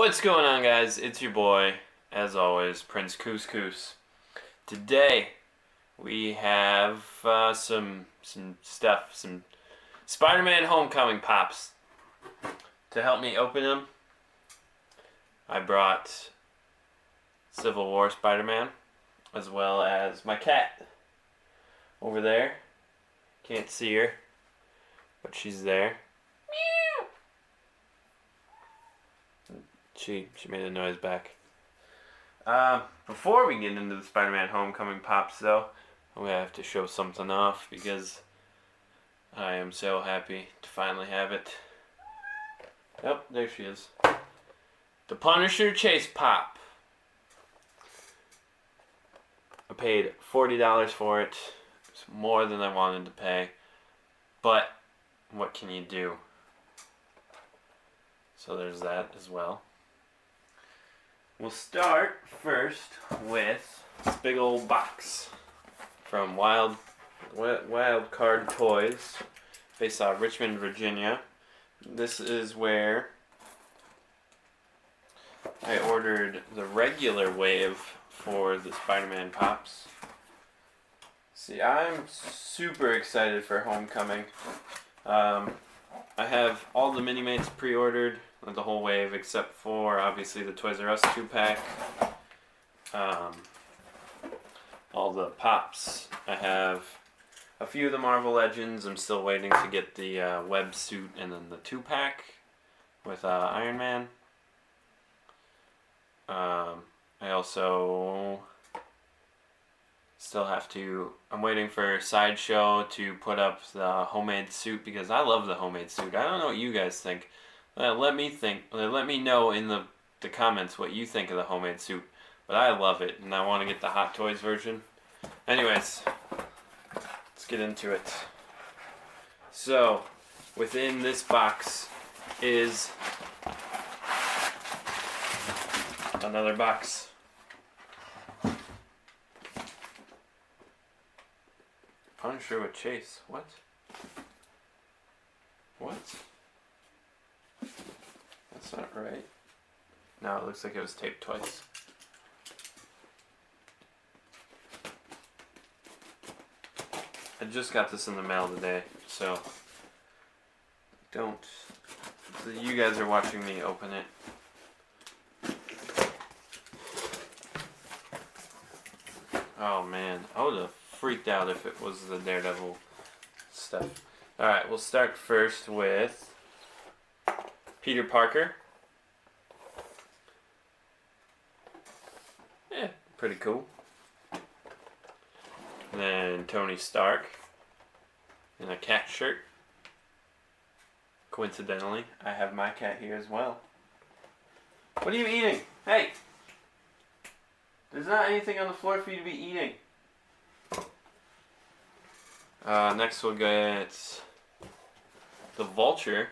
What's going on, guys? It's your boy, as always, Prince Couscous. Today we have some stuff, some Spider-Man Homecoming pops. To help me open them, I brought Civil War Spider-Man, as well as my cat over there. Can't see her, but she's there. She made a noise back. Before we get into the Spider-Man Homecoming pops, though, we have to show something off because I am so happy to finally have it. Yep, there she is. The Punisher Chase Pop. I paid $40 for it. It's more than I wanted to pay. But what can you do? So there's that as well. We'll start first with this big old box from Wild Card Toys, based out of Richmond, Virginia. This is where I ordered the regular wave for the Spider-Man pops. See, I'm super excited for Homecoming. I have all the Mini-Mates pre-ordered, the whole wave, except for obviously the Toys R Us 2-pack. All the pops. I have a few of the Marvel Legends. I'm still waiting to get the web suit and then the 2-pack with Iron Man. I also still have to. I'm waiting for Sideshow to put up the homemade suit because I love the homemade suit. I don't know what you guys think. Let me know in the comments what you think of the homemade suit. But I love it, and I want to get the Hot Toys version. Anyways, let's get into it. So, within this box is another box. Punisher with Chase. What? That's not right. No, it looks like it was taped twice. I just got this in the mail today, so you guys are watching me open it. Oh man, I would have freaked out if it was the Daredevil stuff. Alright, we'll start first with Peter Parker. Yeah, pretty cool. And then Tony Stark in a cat shirt. Coincidentally, I have my cat here as well. What are you eating? Hey! There's not anything on the floor for you to be eating. Next we'll get the Vulture.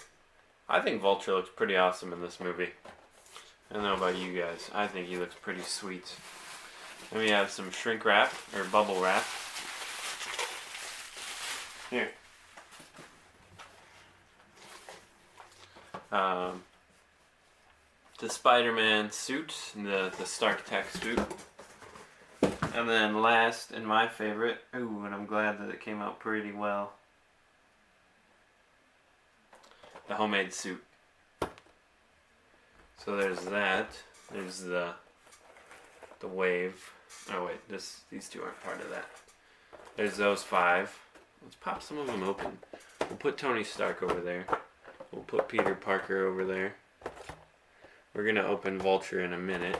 I think Vulture looks pretty awesome in this movie. I don't know about you guys. I think he looks pretty sweet. Then we have some shrink wrap, or bubble wrap. Here. The Spider-Man suit, the Stark Tech suit. And then last, and my favorite, ooh, and I'm glad that it came out pretty well, the homemade suit. So there's that. There's the wave. Oh wait, these two aren't part of that. There's those 5. Let's pop some of them open. We'll put Tony Stark over there. We'll put Peter Parker over there. We're gonna open Vulture in a minute.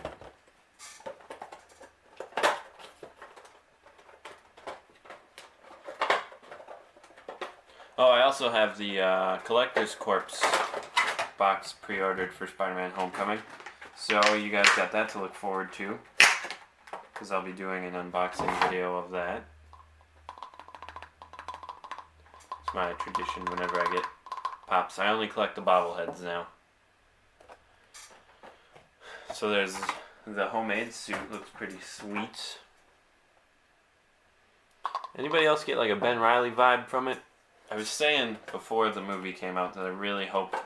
Oh, I also have the Collector's Corpse box pre-ordered for Spider-Man Homecoming. So you guys got that to look forward to, because I'll be doing an unboxing video of that. It's my tradition whenever I get pops. I only collect the bobbleheads now. So there's the homemade suit. Looks pretty sweet. Anybody else get like a Ben Reilly vibe from it? I was saying before the movie came out that I really hope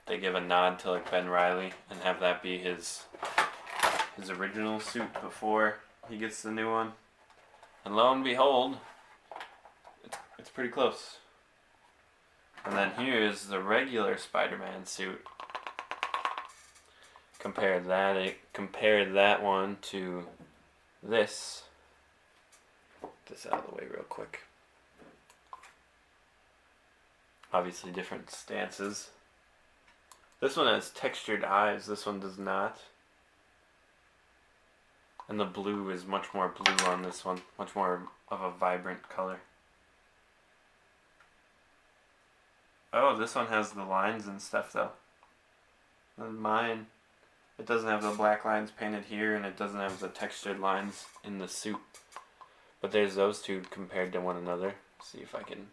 they give a nod to like Ben Reilly and have that be his original suit before he gets the new one. And lo and behold, it's pretty close. And then here's the regular Spider-Man suit. Compare that one to this. Get this out of the way real quick. Obviously different stances. This one has textured eyes, this one does not. And the blue is much more blue on this one, much more of a vibrant color. Oh, this one has the lines and stuff though. And mine, it doesn't have the black lines painted here, and it doesn't have the textured lines in the suit. But there's those two compared to one another. Let's see if I can...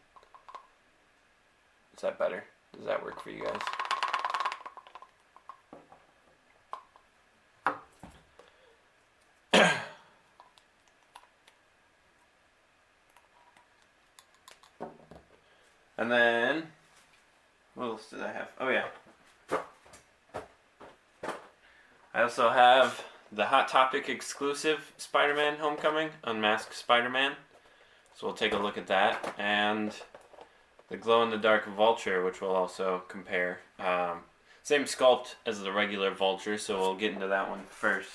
Is that better? Does that work for you guys? And then, what else did I have? Oh yeah. I also have the Hot Topic exclusive Spider-Man Homecoming, Unmasked Spider-Man. So we'll take a look at that. And the glow-in-the-dark Vulture, which we'll also compare. Same sculpt as the regular Vulture, so we'll get into that one first.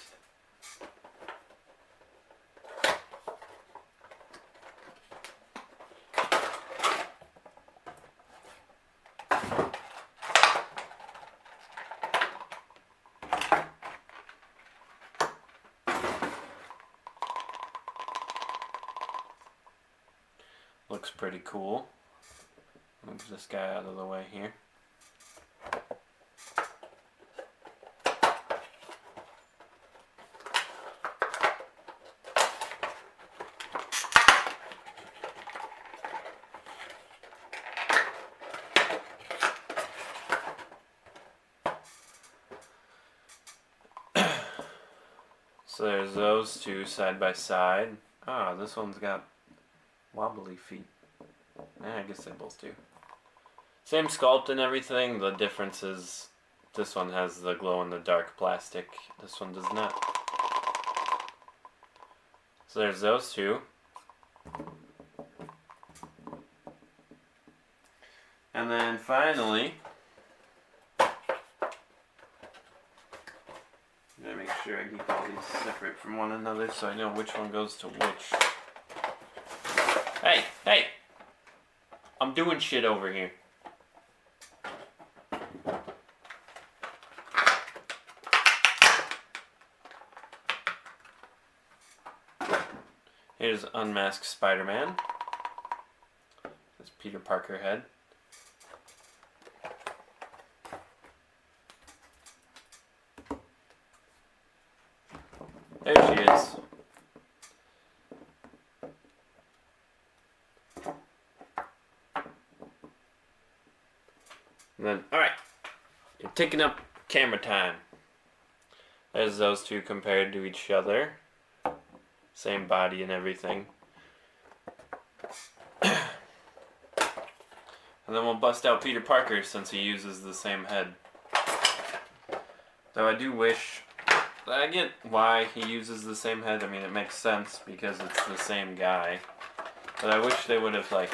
Looks pretty cool. Move this guy out of the way here. So there's those two side by side. Ah, this one's got wobbly feet. Yeah, I guess they both do. Same sculpt and everything. The difference is this one has the glow-in-the-dark plastic. This one does not. So there's those two. And then finally, I'm gonna make sure I keep all these separate from one another so I know which one goes to which. Hey, hey! I'm doing shit over here. Here's Unmasked Spider-Man. This Peter Parker head. There she is. And then, alright, you're taking up camera time. There's those two compared to each other. Same body and everything. And then we'll bust out Peter Parker since he uses the same head. Though I do wish, I get why he uses the same head. I mean, it makes sense because it's the same guy. But I wish they would have, like,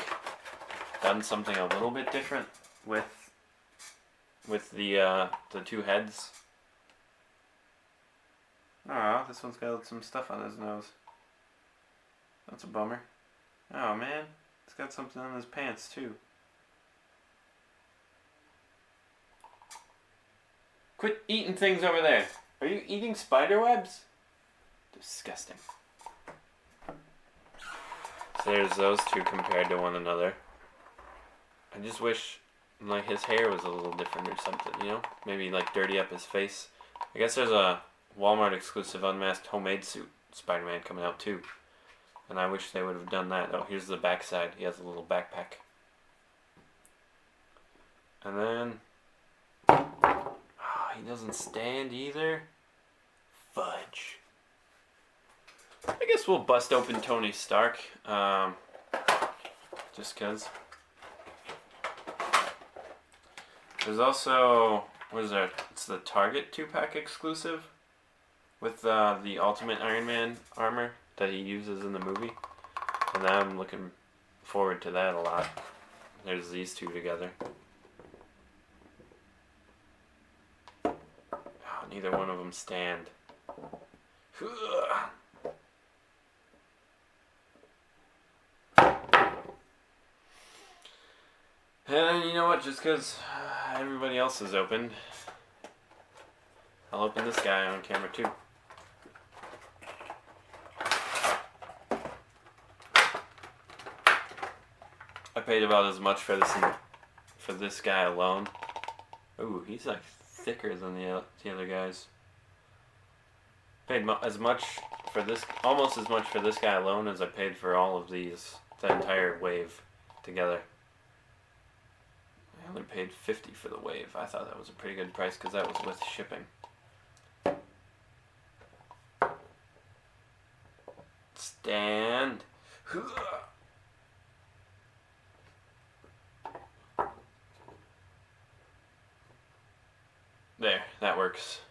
done something a little bit different with the two heads. Oh, this one's got some stuff on his nose. That's a bummer. Oh man, it's got something on his pants too. Quit eating things over there. Are you eating spider webs? Disgusting. So there's those two compared to one another. I just wish like his hair was a little different or something, you know? Maybe like dirty up his face. I guess there's a Walmart exclusive unmasked homemade suit Spider-Man coming out too. And I wish they would have done that. Oh, here's the back side. He has a little backpack. And then he doesn't stand either. Fudge. I guess we'll bust open Tony Stark. Just cause. There's also what is that? It's the Target 2-pack exclusive with the Ultimate Iron Man armor that he uses in the movie. And I'm looking forward to that a lot. There's these two together. Oh, neither one of them stand. And you know what? Just because everybody else is opened, I'll open this guy on camera too. I paid about as much for this guy alone. Ooh, he's like thicker than the other guys. Paid as much for this, almost as much for this guy alone as I paid for all of these, the entire wave together. I only paid $50 for the wave. I thought that was a pretty good price because that was with shipping. Stand. There, that works.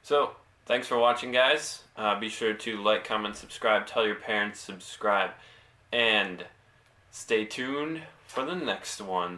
So, thanks for watching, guys. Be sure to like, comment, subscribe, tell your parents, subscribe, and stay tuned for the next one.